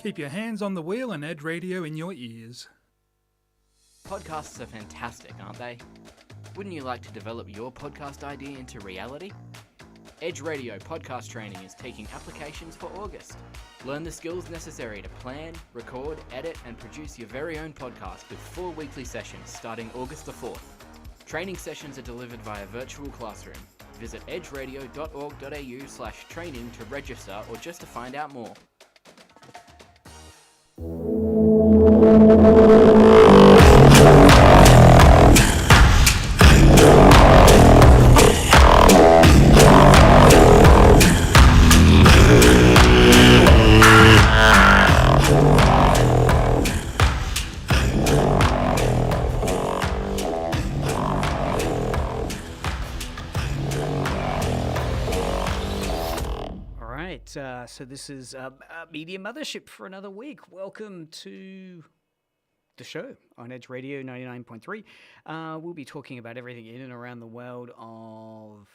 Keep your hands on the wheel and Edge Radio in your ears. Podcasts are fantastic, aren't they? Wouldn't you like to develop your podcast idea into reality? Edge Radio Podcast Training is taking applications for August. Learn the skills necessary to plan, record, edit, and produce your very own podcast with 4 weekly sessions starting August the 4th. Training sessions are delivered via virtual classroom. Visit edgeradio.org.au/training to register or just to find out more. So this is Media Mothership for another week. Welcome to the show on Edge Radio 99.3. We'll be talking about everything in and around the world of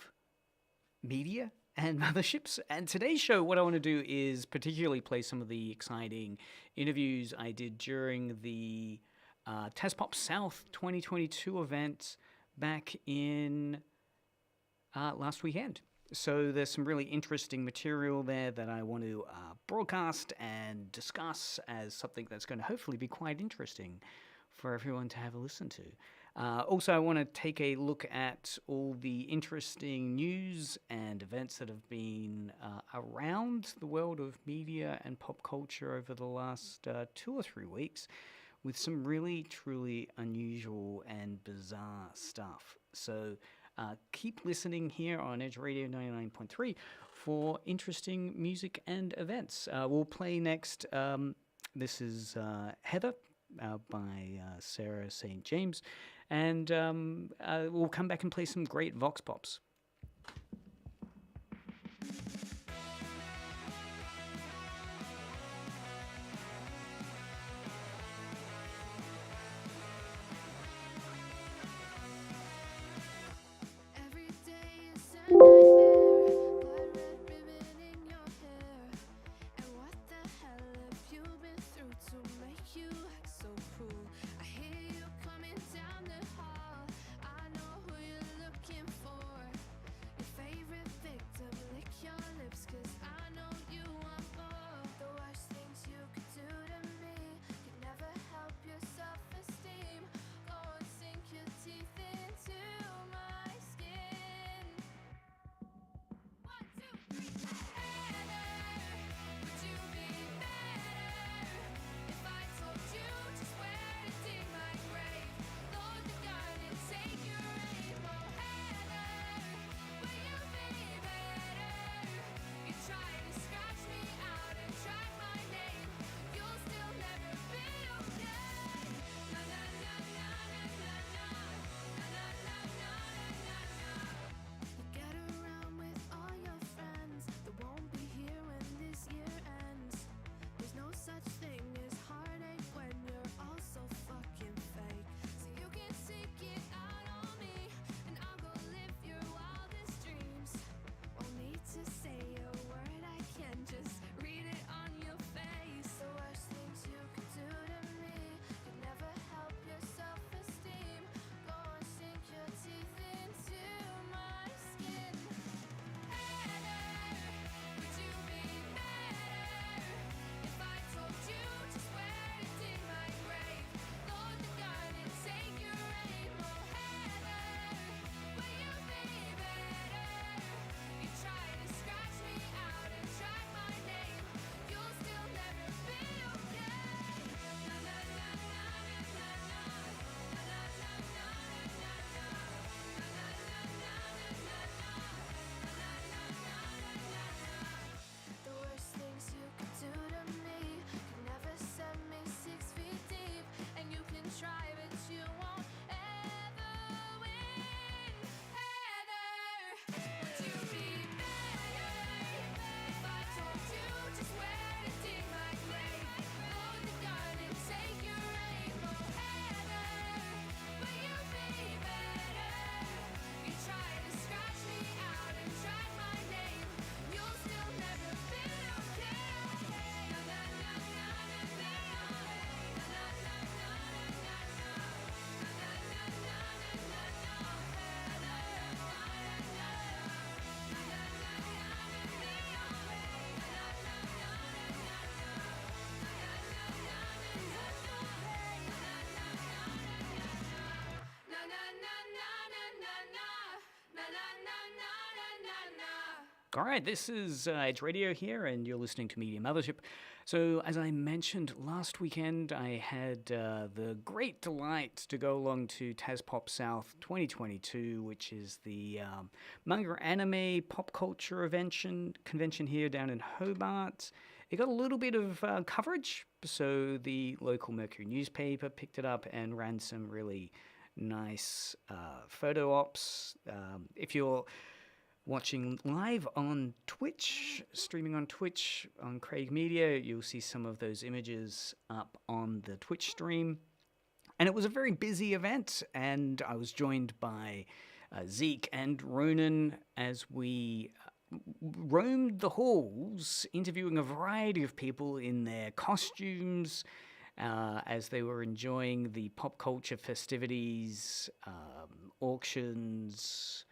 media and motherships. And today's show, what I want to do is particularly play some of the exciting interviews I did during the TASPOP South 2022 event back in last weekend. So there's some really interesting material there that I want to broadcast and discuss as something that's going to hopefully be quite interesting for everyone to have a listen to. Also, I want to take a look at all the interesting news and events that have been around the world of media and pop culture over the last 2 or 3 weeks with some really, truly unusual and bizarre stuff. So keep listening here on Edge Radio 99.3 for interesting music and events. We'll play next. This is Heather by Sarah St. James. And we'll come back and play some great Vox Pops. All right, this is Edge Radio here, and you're listening to Media Mothership. So, as I mentioned last weekend, I had the great delight to go along to TASPOP South 2022, which is the manga anime pop culture convention here down in Hobart. It got a little bit of coverage, so the local Mercury newspaper picked it up and ran some really nice photo ops. If you're watching live on Twitch, streaming on Twitch on Craig Media, you'll see some of those images up on the Twitch stream. And it was a very busy event, and I was joined by Zeke and Ronan as we roamed the halls, interviewing a variety of people in their costumes as they were enjoying the pop culture festivities, auctions,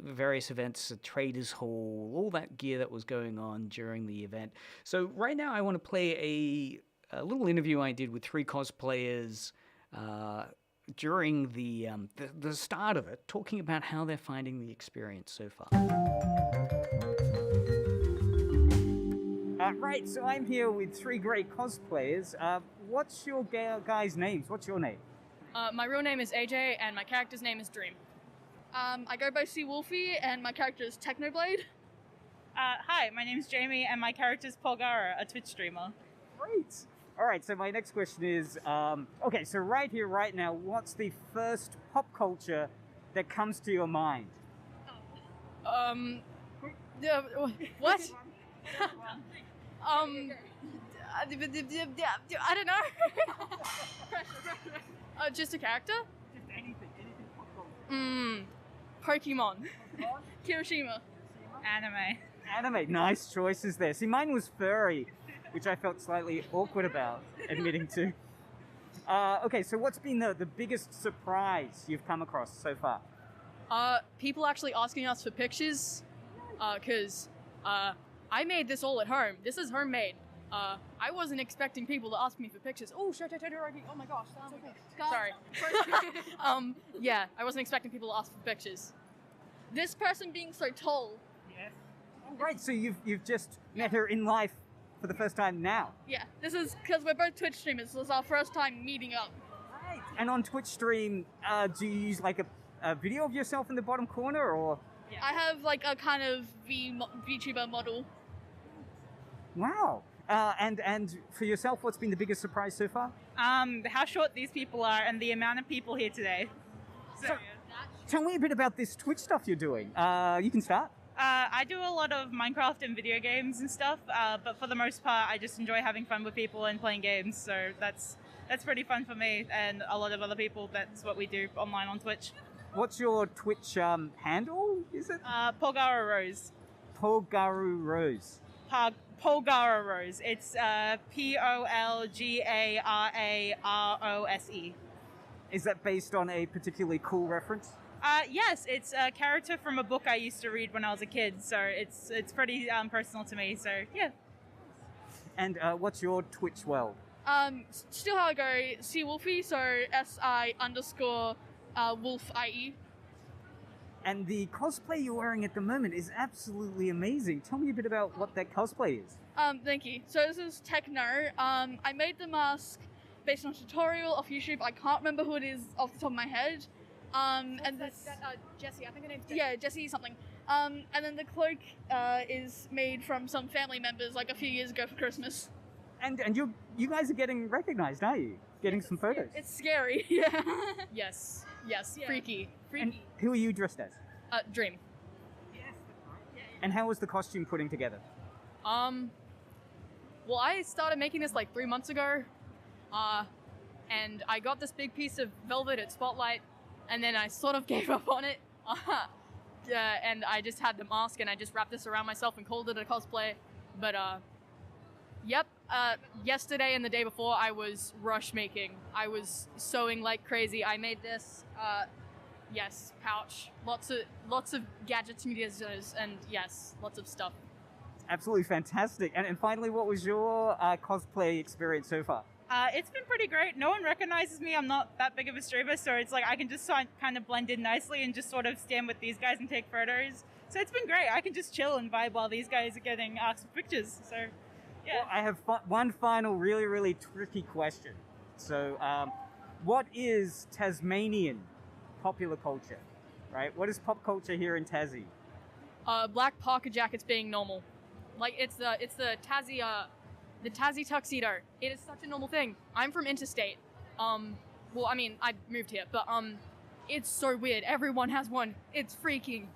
various events, a traders hall, all that gear that was going on during the event. So right now I want to play a little interview I did with 3 cosplayers during the start of it, talking about how they're finding the experience so far. Right, so I'm here with 3 great cosplayers. What's your guys' names? What's your name? My real name is AJ, and my character's name is Dream. I go by Sea Wolfie, and my character is Technoblade. Hi, my name's Jamie, and my character is Polgara, a Twitch streamer. Great. All right, so my next question is, okay, so right here, right now, what's the first pop culture that comes to your mind? What? I don't know. Just a character? Just anything pop culture. Pokemon. Kirishima. Anime. Nice choices there. See, mine was furry, which I felt slightly awkward about admitting to. Okay, so what's been the biggest surprise you've come across so far? People actually asking us for pictures, because I made this all at home. This is homemade. I wasn't expecting people to ask me for pictures. Oh, oh my gosh. Sorry. Yeah, I wasn't expecting people to ask for pictures. This person being so tall. Yes. Oh, right, so you've just met her in life for the first time now. Yeah, this is because we're both Twitch streamers. This is our first time meeting up. Right. And on Twitch stream, do you use like a video of yourself in the bottom corner, or? Yeah. I have like a kind of VTuber model. Wow. And for yourself, what's been the biggest surprise so far? How short these people are and the amount of people here today. So tell me a bit about this Twitch stuff you're doing. You can start. I do a lot of Minecraft and video games and stuff, but for the most part, I just enjoy having fun with people and playing games. So that's pretty fun for me and a lot of other people. That's what we do online on Twitch. What's your Twitch handle? Is it? Polgara Rose. Polgaru Rose. Polgara Rose. It's Polgararose. Is that based on a particularly cool reference? Yes, it's a character from a book I used to read when I was a kid, so it's pretty personal to me. So yeah. And what's your Twitch world? Still how I go, Sea Wolfie, so SI_Wolf-IE. And the cosplay you're wearing at the moment is absolutely amazing. Tell me a bit about what that cosplay is. Thank you. So this is Techno. I made the mask based on a tutorial off YouTube. I can't remember who it is off the top of my head. And this Jessie, I think her name's Jessie. Yeah, Jessie something. And then the cloak is made from some family members like a few years ago for Christmas. And you guys are getting recognized, aren't you? Getting some photos. It's scary. Yeah. Yes. Yeah. Freaky. And who are you dressed as? Dream. Yes. And how was the costume putting together? Well, I started making this like 3 months ago. And I got this big piece of velvet at Spotlight, and then I sort of gave up on it. And I just had the mask, and I just wrapped this around myself and called it a cosplay. But, yep. Yesterday and the day before, I was rush making. I was sewing like crazy. I made this, yes, pouch. Lots of gadgets and users, and yes, lots of stuff. Absolutely fantastic. And finally, what was your cosplay experience so far? It's been pretty great. No one recognizes me. I'm not that big of a streamer, so it's like I can just kind of blend in nicely and just sort of stand with these guys and take photos. So it's been great. I can just chill and vibe while these guys are getting asked for pictures. So, yeah. Well, I have one final really, really tricky question. So, what is Tasmanian popular culture, right? What is pop culture here in Tassie? Black parka jackets being normal. Like, it's the Tassie tuxedo. It is such a normal thing. I'm from interstate. Well, I mean, I moved here, but, it's so weird. Everyone has one. It's freaking...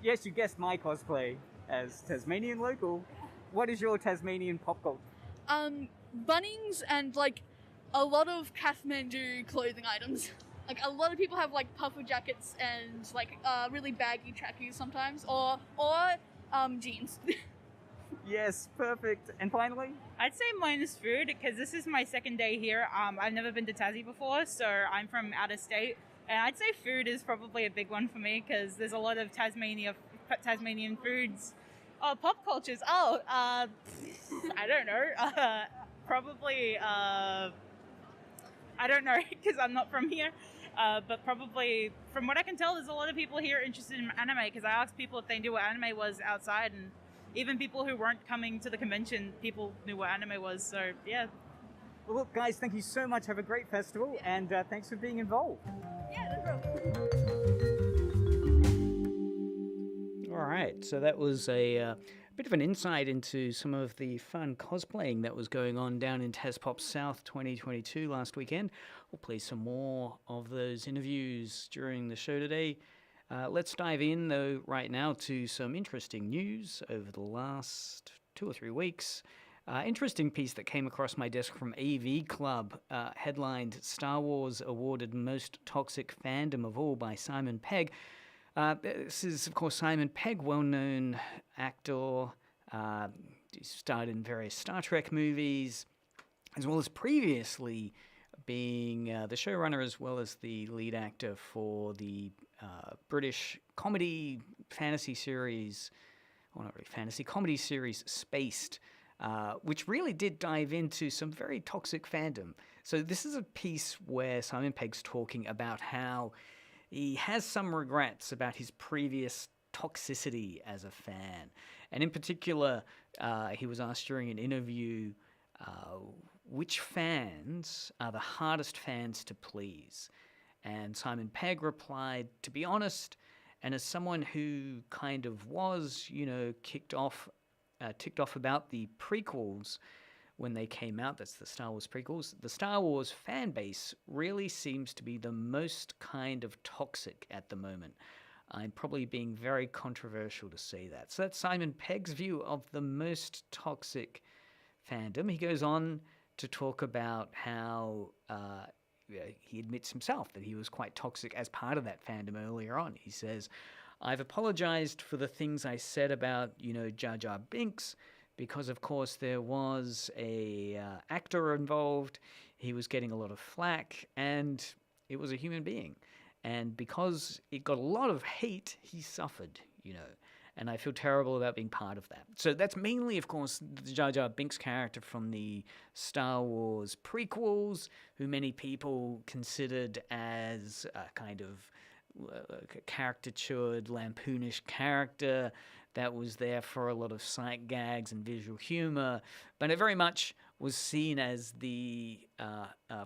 Yes, you guessed my cosplay as Tasmanian local. What is your Tasmanian pop culture? Bunnings and like a lot of Kathmandu clothing items. Like a lot of people have like puffer jackets and like really baggy trackies sometimes, or jeans. Yes, perfect. And finally? I'd say mine is food because this is my second day here. I've never been to Tassie before, so I'm from out of state. And I'd say food is probably a big one for me because there's a lot of Tasmanian foods. Oh, pop cultures. I don't know. Probably, I don't know because I'm not from here. But probably, from what I can tell, there's a lot of people here interested in anime because I asked people if they knew what anime was outside, and even people who weren't coming to the convention, people knew what anime was. So, yeah. Well, look, guys, thank you so much. Have a great festival, and thanks for being involved. Yeah, no problem. All right, so that was a bit of an insight into some of the fun cosplaying that was going on down in TASPOP South 2022 last weekend. We'll play some more of those interviews during the show today. Let's dive in, though, right now to some interesting news over the last 2 or 3 weeks. Interesting piece that came across my desk from AV Club, headlined Star Wars awarded most toxic fandom of all by Simon Pegg. This is, of course, Simon Pegg, well-known actor. He starred in various Star Trek movies, as well as previously being the showrunner as well as the lead actor for the British comedy fantasy series, well, not really fantasy, comedy series Spaced, which really did dive into some very toxic fandom. So this is a piece where Simon Pegg's talking about how he has some regrets about his previous toxicity as a fan. And in particular, he was asked during an interview which fans are the hardest fans to please. And Simon Pegg replied, to be honest, and as someone who kind of was, ticked off about the prequels when they came out, that's the Star Wars prequels, the Star Wars fan base really seems to be the most kind of toxic at the moment. I'm probably being very controversial to say that. So that's Simon Pegg's view of the most toxic fandom. He goes on to talk about how he admits himself that he was quite toxic as part of that fandom earlier on. He says, I've apologized for the things I said about, Jar Jar Binks, because, of course, there was a actor involved. He was getting a lot of flack, and it was a human being. And because it got a lot of hate, he suffered, And I feel terrible about being part of that. So that's mainly, of course, the Jar Jar Binks character from the Star Wars prequels, who many people considered as a kind of caricatured, lampoonish character that was there for a lot of sight gags and visual humor, but it very much was seen as the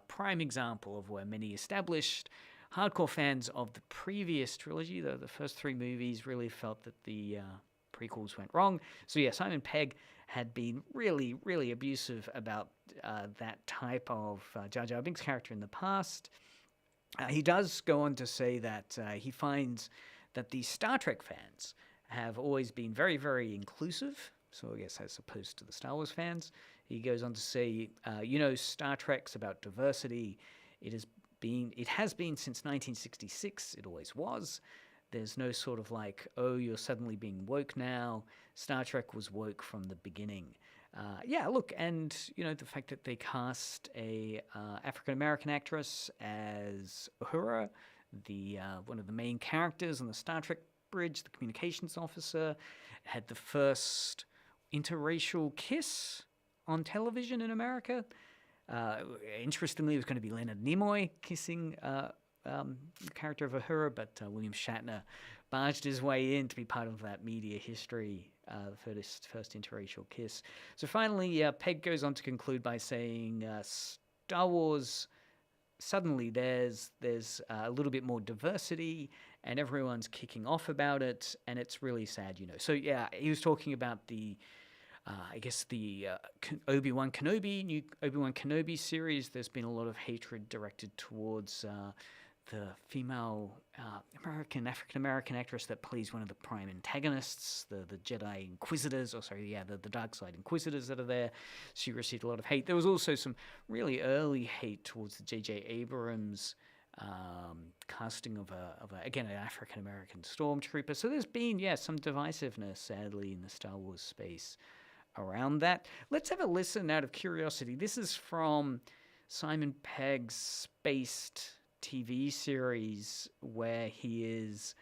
prime example of where many established hardcore fans of the previous trilogy, the first 3 movies, really felt that the prequels went wrong. So yeah, Simon Pegg had been really, really abusive about that type of Jar Jar Binks character in the past. He does go on to say that he finds that the Star Trek fans have always been very, very inclusive. So I guess as opposed to the Star Wars fans, he goes on to say, Star Trek's about diversity. It has been since 1966. It always was. There's no sort of like, oh, you're suddenly being woke now. Star Trek was woke from the beginning. And the fact that they cast a African-American actress as Uhura, the one of the main characters on the Star Trek bridge, the communications officer, had the first interracial kiss on television in America. Interestingly, it was going to be Leonard Nimoy kissing the character of Uhura, but William Shatner barged his way in to be part of that media history, the first interracial kiss. So finally, Peg goes on to conclude by saying Star Wars, suddenly there's a little bit more diversity and everyone's kicking off about it, and it's really sad, So yeah, he was talking about the Obi-Wan Kenobi, new Obi-Wan Kenobi series. There's been a lot of hatred directed towards the female African-American actress that plays one of the prime antagonists, the Jedi Inquisitors, the Dark Side Inquisitors that are there. She received a lot of hate. There was also some really early hate towards the J.J. Abrams casting of an African-American stormtrooper. So there's been, some divisiveness, sadly, in the Star Wars space around that. Let's have a listen out of curiosity. This is from Simon Pegg's Spaced TV series, where he is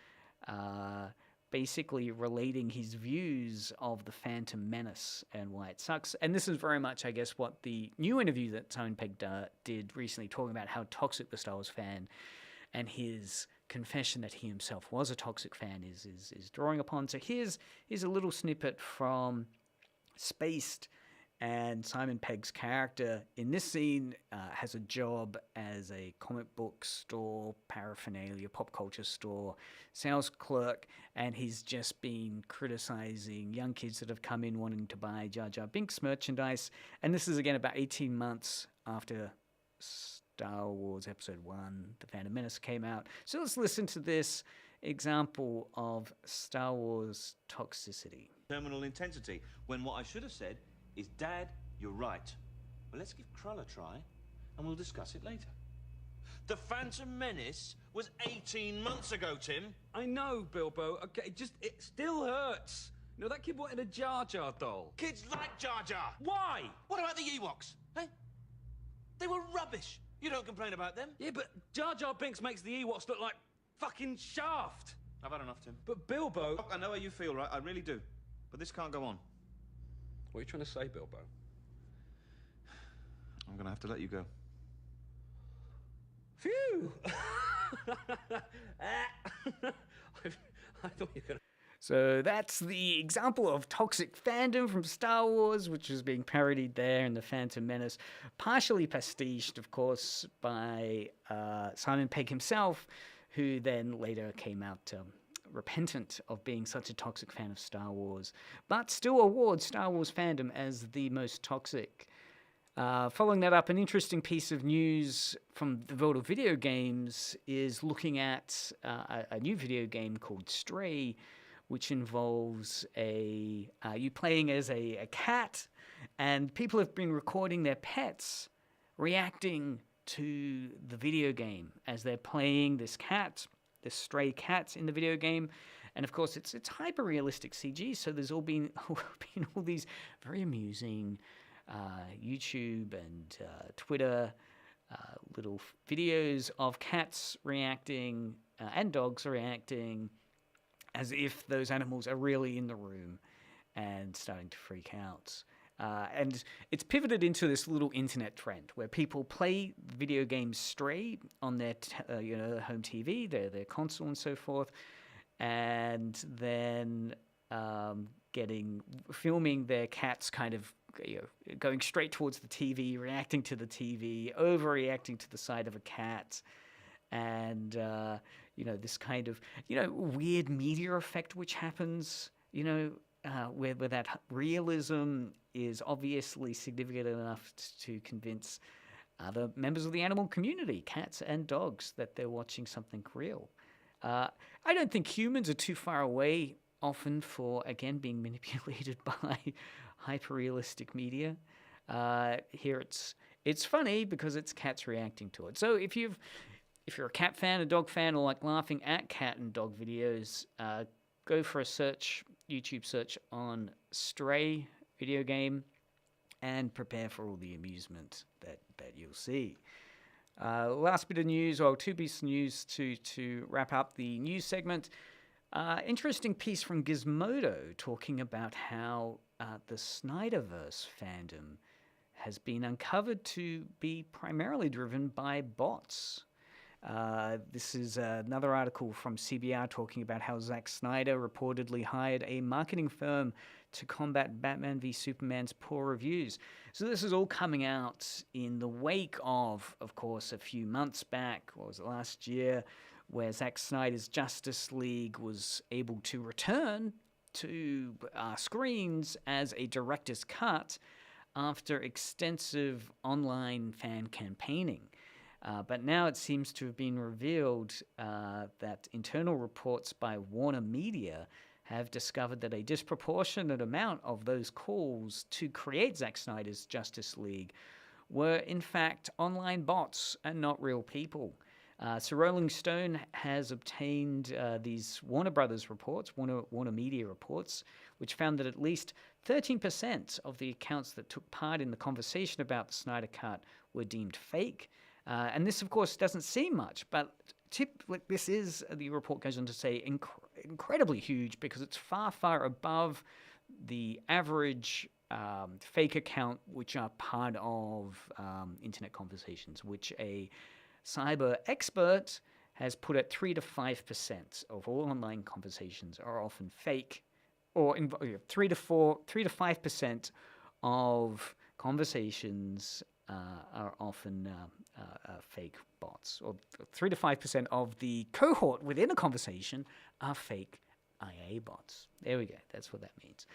basically relating his views of the Phantom Menace and why it sucks. And this is very much, I guess, what the new interview that Simon Pegg did recently, talking about how toxic the Star Wars fan and his confession that he himself was a toxic fan is drawing upon. So here's a little snippet from Spaced. And Simon Pegg's character in this scene has a job as a comic book store, paraphernalia, pop culture store, sales clerk, and he's just been criticizing young kids that have come in wanting to buy Jar Jar Binks merchandise. And this is, again, about 18 months after Star Wars Episode 1, The Phantom Menace, came out. So let's listen to this example of Star Wars toxicity. Terminal intensity, when what I should have said is, Dad, you're right. Well, let's give Krull a try, and we'll discuss it later. The Phantom Menace was 18 months ago, Tim. I know, Bilbo. Okay, it still hurts. That kid wanted a Jar Jar doll. Kids like Jar Jar. Why? What about the Ewoks? Hey? They were rubbish. You don't complain about them. Yeah, but Jar Jar Binks makes the Ewoks look like fucking Shaft. I've had enough, Tim. But Bilbo... Look, I know how you feel, right? I really do. But this can't go on. What are you trying to say, Bilbo? I'm gonna have to let you go. Phew! I thought you were gonna... So that's the example of toxic fandom from Star Wars, which is being parodied there in The Phantom Menace, partially pastiched, of course, by Simon Pegg himself, who then later came out repentant of being such a toxic fan of Star Wars, but still awards Star Wars fandom as the most toxic. Following that up, an interesting piece of news from the world of video games is looking at a new video game called Stray, which involves you playing as a cat, and people have been recording their pets reacting to the video game as they're playing this stray cat in the video game. And of course, it's hyper-realistic CG, so there's been all these very amusing YouTube and Twitter little videos of cats reacting and dogs reacting as if those animals are really in the room and starting to freak out. And it's pivoted into this little internet trend where people play video games Stray on their home TV, their console and so forth, and then filming their cats kind of going straight towards the TV, reacting to the TV, overreacting to the sight of a cat, and this kind of weird media effect which happens, where that realism is obviously significant enough to convince other members of the animal community, cats and dogs, that they're watching something real. I don't think humans are too far away often for, again, being manipulated by hyper-realistic media. Here it's funny because it's cats reacting to it. So if you're a cat fan, a dog fan, or like laughing at cat and dog videos, go for a YouTube search on Stray video game, and prepare for all the amusement that you'll see. Last bit of news, or two pieces of news to wrap up the news segment. Interesting piece from Gizmodo talking about how the Snyderverse fandom has been uncovered to be primarily driven by bots. This is another article from CBR talking about how Zack Snyder reportedly hired a marketing firm to combat Batman v Superman's poor reviews. So this is all coming out in the wake of course, a few months back, what was it, last year, where Zack Snyder's Justice League was able to return to screens as a director's cut after extensive online fan campaigning. But now it seems to have been revealed that internal reports by Warner Media have discovered that a disproportionate amount of those calls to create Zack Snyder's Justice League were in fact online bots and not real people. So Rolling Stone has obtained these Warner Brothers reports, Warner Media reports, which found that at least 13% of the accounts that took part in the conversation about the Snyder Cut were deemed fake. And this, of course, doesn't seem much, but this is, the report goes on to say, incredibly huge because it's far, far above the average fake account which are part of internet conversations, which a cyber expert has put at 3 to 5% of all online conversations are often fake, or 3 to 5% of conversations are often fake bots, or 3 to 5% of the cohort within a conversation are fake IA bots. There we go. That's what that means.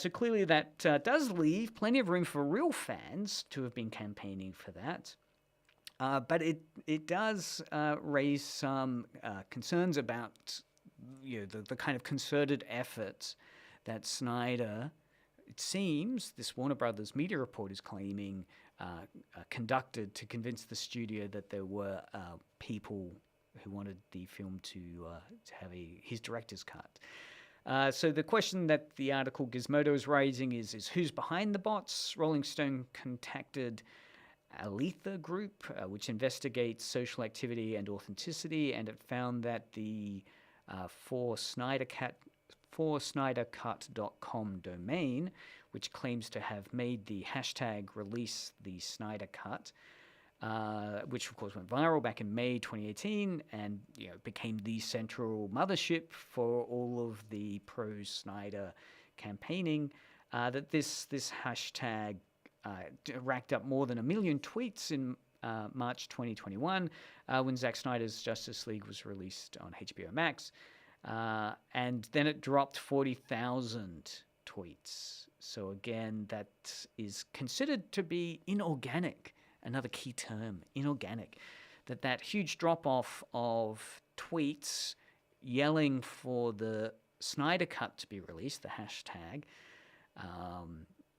So clearly that does leave plenty of room for real fans to have been campaigning for that. But it does raise some concerns about the kind of concerted efforts that Snyder, it seems, this Warner Brothers media report is claiming, conducted to convince the studio that there were people who wanted the film to have his director's cut. So the question that the article Gizmodo is raising is who's behind the bots? Rolling Stone contacted Aletha Group, which investigates social activity and authenticity, and it found that the forsnydercut.com domain, which claims to have made the hashtag release the Snyder Cut, which of course went viral back in May 2018 and became the central mothership for all of the pro-Snyder campaigning, that this hashtag racked up more than 1 million tweets in March 2021 when Zack Snyder's Justice League was released on HBO Max. And then it dropped 40,000 tweets. So again, that is considered to be inorganic. Another key term, inorganic. That huge drop-off of tweets yelling for the Snyder Cut to be released, the hashtag,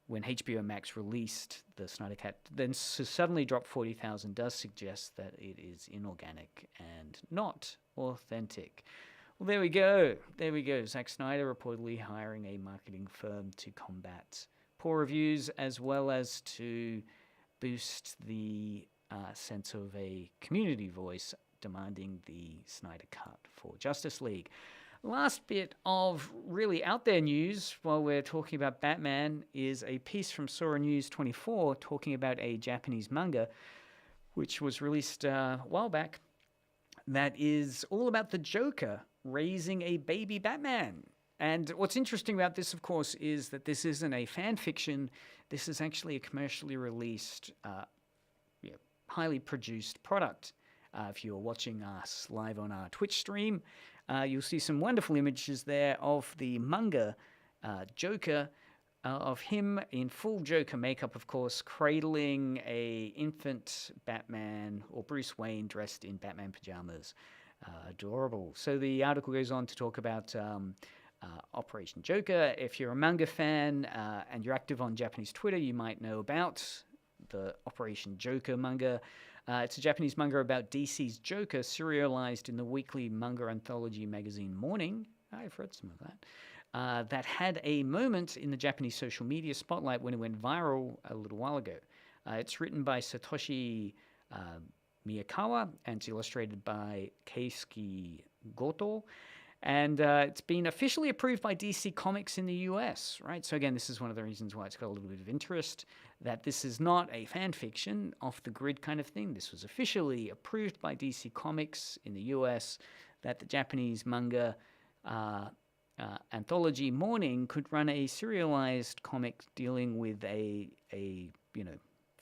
when HBO Max released the Snyder Cut, then suddenly dropped 40,000 does suggest that it is inorganic and not authentic. Well, there we go. There we go. Zack Snyder reportedly hiring a marketing firm to combat poor reviews as well as to boost the sense of a community voice demanding the Snyder Cut for Justice League. Last bit of really out there news while we're talking about Batman is a piece from Sora News 24 talking about a Japanese manga which was released a while back that is all about the Joker raising a baby Batman. And what's interesting about this, of course, is that this isn't a fan fiction. This is actually a commercially released, highly produced product. If you're watching us live on our Twitch stream, you'll see some wonderful images there of the manga Joker, of him in full Joker makeup, of course, cradling a infant Batman or Bruce Wayne dressed in Batman pajamas. Adorable. So the article goes on to talk about Operation Joker. If you're a manga fan and you're active on Japanese Twitter, you might know about the Operation Joker manga. It's a Japanese manga about DC's Joker, serialized in the weekly manga anthology magazine Morning. I've read some of that. That had a moment in the Japanese social media spotlight when it went viral a little while ago. It's written by Satoshi Miyakawa and it's illustrated by Keisuke Goto. And it's been officially approved by DC Comics in the US, right? So again, this is one of the reasons why it's got a little bit of interest, that this is not a fan fiction, off-the-grid kind of thing. This was officially approved by DC Comics in the US, that the Japanese manga anthology Morning could run a serialized comic dealing with a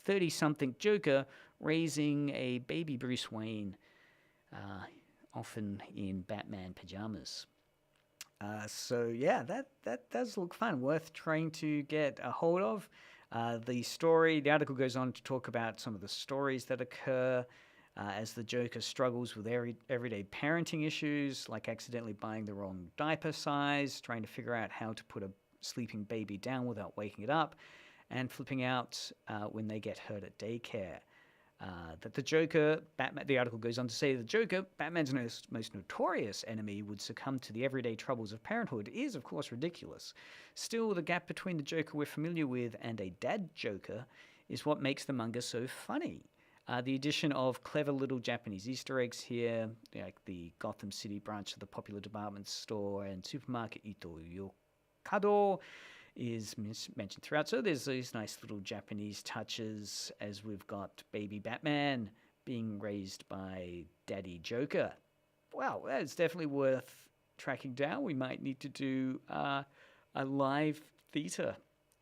30-something Joker raising a baby Bruce Wayne, often in Batman pajamas. So yeah, that does look fun, worth trying to get a hold of. The article goes on to talk about some of the stories that occur as the Joker struggles with everyday parenting issues, like accidentally buying the wrong diaper size, trying to figure out how to put a sleeping baby down without waking it up, and flipping out when they get hurt at daycare. That the Joker, the article goes on to say, the Joker, Batman's most notorious enemy, would succumb to the everyday troubles of parenthood is, of course, ridiculous. Still, the gap between the Joker we're familiar with and a dad Joker is what makes the manga so funny. The addition of clever little Japanese Easter eggs here, like the Gotham City branch of the popular department store and supermarket Ito-Yokado, is mentioned throughout. So there's these nice little Japanese touches, as we've got baby Batman being raised by Daddy Joker. Wow, that's definitely worth tracking down. We might need to do a live theatre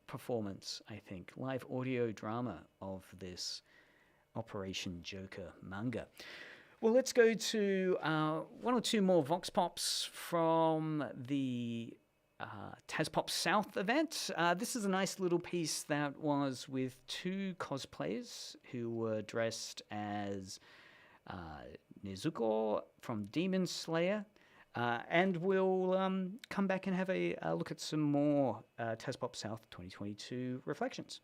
performance, I think, live audio drama of this Operation Joker manga. Well, let's go to one or two more Vox Pops from the TasPop South event. This is a nice little piece that was with two cosplayers who were dressed as Nezuko from Demon Slayer. And we'll come back and have a look at some more TasPop South 2022 reflections.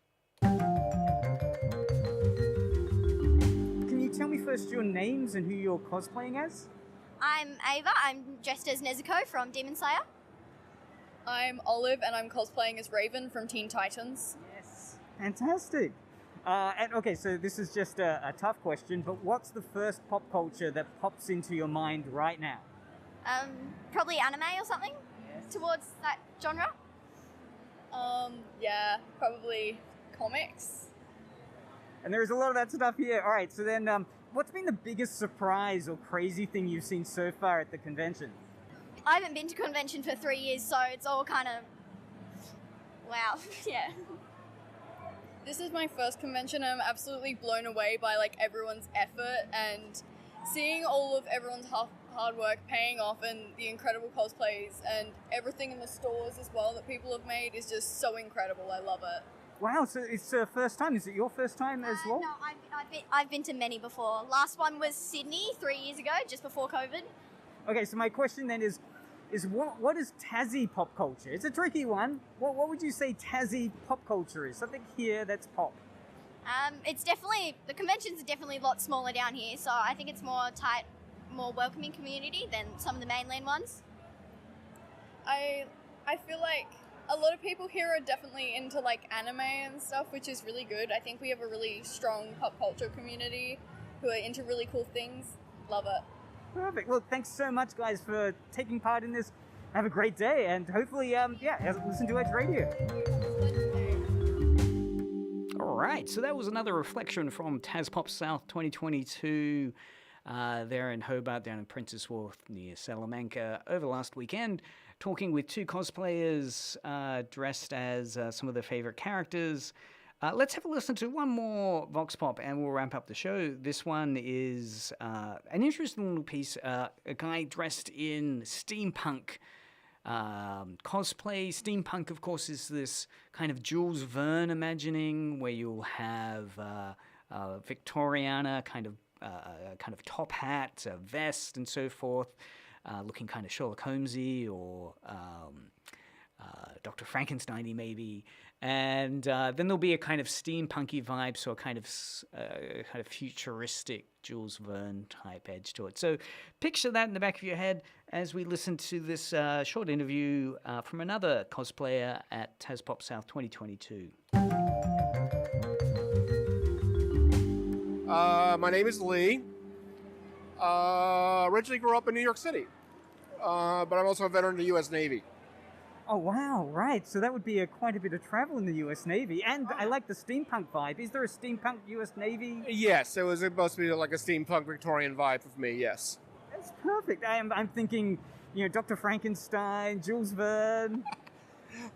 Can you tell me first your names and who you're cosplaying as? I'm Ava. I'm dressed as Nezuko from Demon Slayer. I'm Olive, and I'm cosplaying as Raven from Teen Titans. Yes. Fantastic. And okay, so this is just a tough question, but what's the first pop culture that pops into your mind right now? Probably anime or something towards that genre. Yeah, probably comics. And there's a lot of that stuff here. All right, so then what's been the biggest surprise or crazy thing you've seen so far at the convention? I haven't been to convention for 3 years, so it's all kind of wow. Yeah. This is my first convention. I'm absolutely blown away by everyone's effort and seeing all of everyone's hard work paying off, and the incredible cosplays and everything in the stores as well that people have made is just so incredible. I love it. Wow, so it's the first time. Is it your first time as well? No, I've been to many before. Last one was Sydney 3 years ago, just before COVID. Okay, so my question then is what is Tassie pop culture? It's a tricky one. What would you say Tassie pop culture is? Something here that's pop. It's definitely, the conventions are definitely a lot smaller down here, so I think it's more tight, more welcoming community than some of the mainland ones. I feel like a lot of people here are definitely into anime and stuff, which is really good. I think we have a really strong pop culture community who are into really cool things. Love it. Perfect. Well, thanks so much, guys, for taking part in this. Have a great day, and hopefully, listen to Edge Radio. All right, so that was another reflection from TasPop South 2022 there in Hobart, down in Princess Wharf near Salamanca over last weekend, talking with two cosplayers dressed as some of their favorite characters. Let's have a listen to one more Vox Pop and we'll ramp up the show. This one is an interesting little piece. A guy dressed in steampunk cosplay. Steampunk, of course, is this kind of Jules Verne imagining where you'll have Victoriana kind of top hat, a vest, and so forth, looking kind of Sherlock Holmesy or Dr. Frankenstein-y maybe. And then there'll be a kind of steampunky vibe, so a kind of futuristic Jules Verne type edge to it. So picture that in the back of your head as we listen to this short interview from another cosplayer at TasPop South 2022. My name is Lee. Originally grew up in New York City. but I'm also a veteran of the U.S. Navy. Oh wow, right. So that would be quite a bit of travel in the U.S. Navy, and I like the steampunk vibe. Is there a steampunk U.S. Navy? Yes, it was supposed to be like a steampunk Victorian vibe for me. Yes. That's perfect. I'm thinking, Dr. Frankenstein, Jules Verne.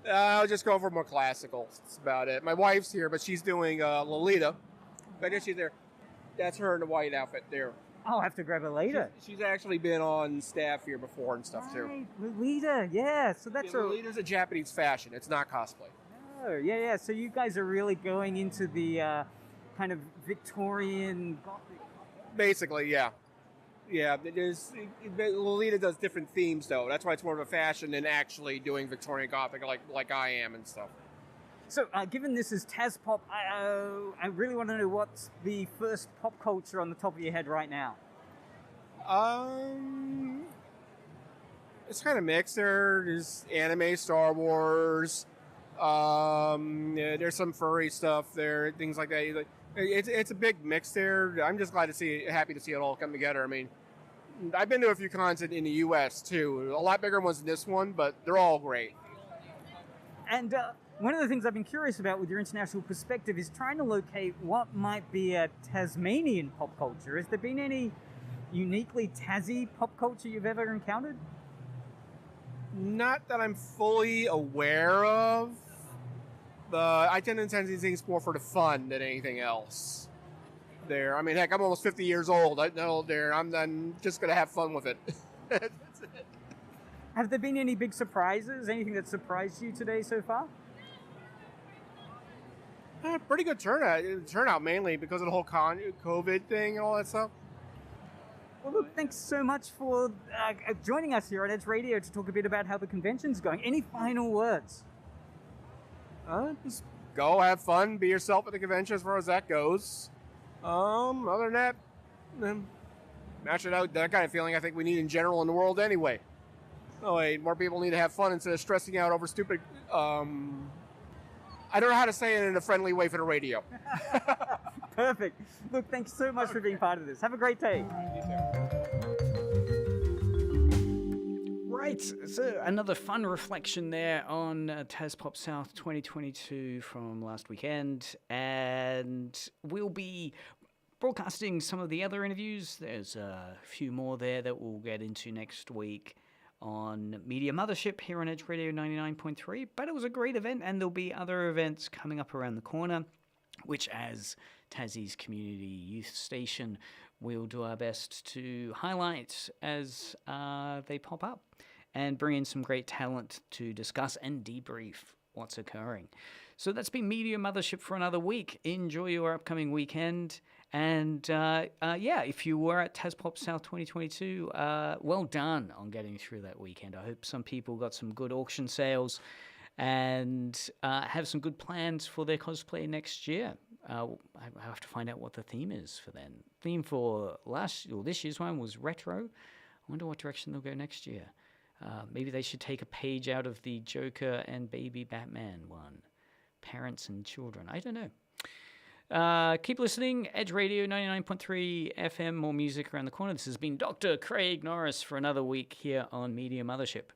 I'll just go for more classical. That's about it. My wife's here, but she's doing Lolita. I guess she's there. That's her in the white outfit there. I'll have to grab her later. She's actually been on staff here before and stuff too. Right, Lolita, yeah. So that's Lolita's a Japanese fashion. It's not cosplay. Oh, yeah. So you guys are really going into the kind of Victorian Gothic. Basically, yeah. Yeah, Lolita does different themes though. That's why it's more of a fashion than actually doing Victorian Gothic like I am and stuff. So, given this is Tazpop, I really want to know what's the first pop culture on the top of your head right now. It's kind of mixed. There's anime, Star Wars. Yeah, there's some furry stuff there, things like that. It's a big mix there. I'm just happy to see it all come together. I mean, I've been to a few cons in the U.S. too. A lot bigger ones than this one, but they're all great. And one of the things I've been curious about with your international perspective is trying to locate what might be a Tasmanian pop culture. Has there been any uniquely Tassie pop culture you've ever encountered? Not that I'm fully aware of. But I tend to attend these things more for the fun than anything else. There, I mean, heck, I'm almost 50 years old. I'm just gonna have fun with it. That's it. Have there been any big surprises? Anything that surprised you today so far? Pretty good turnout mainly because of the whole COVID thing and all that stuff. Well, look, thanks so much for joining us here on Edge Radio to talk a bit about how the convention's going. Any final words? Just go have fun, be yourself at the convention as far as that goes. Other than that, match it out. That kind of feeling I think we need in general in the world anyway. Oh wait, more people need to have fun instead of stressing out over stupid. I don't know how to say it in a friendly way for the radio. Perfect. Look, thanks so much for being part of this. Have a great day. Right, so another fun reflection there on Tazpop South 2022 from last weekend, and we'll be broadcasting some of the other interviews. There's a few more there that we'll get into next week on Media Mothership here on Edge Radio 99.3, but it was a great event, and there'll be other events coming up around the corner, which as Tassie's community youth station, we'll do our best to highlight as they pop up and bring in some great talent to discuss and debrief what's occurring. So that's been Media Mothership for another week. Enjoy your upcoming weekend. And if you were at Tazpop South 2022, well done on getting through that weekend. I hope some people got some good auction sales and have some good plans for their cosplay next year. I have to find out what the theme is for then. Theme for this year's one was retro. I wonder what direction they'll go next year. Maybe they should take a page out of the Joker and Baby Batman one. Parents and children. I don't know. Keep listening. Edge Radio 99.3 FM. More music around the corner. This has been Dr. Craig Norris for another week here on Media Mothership.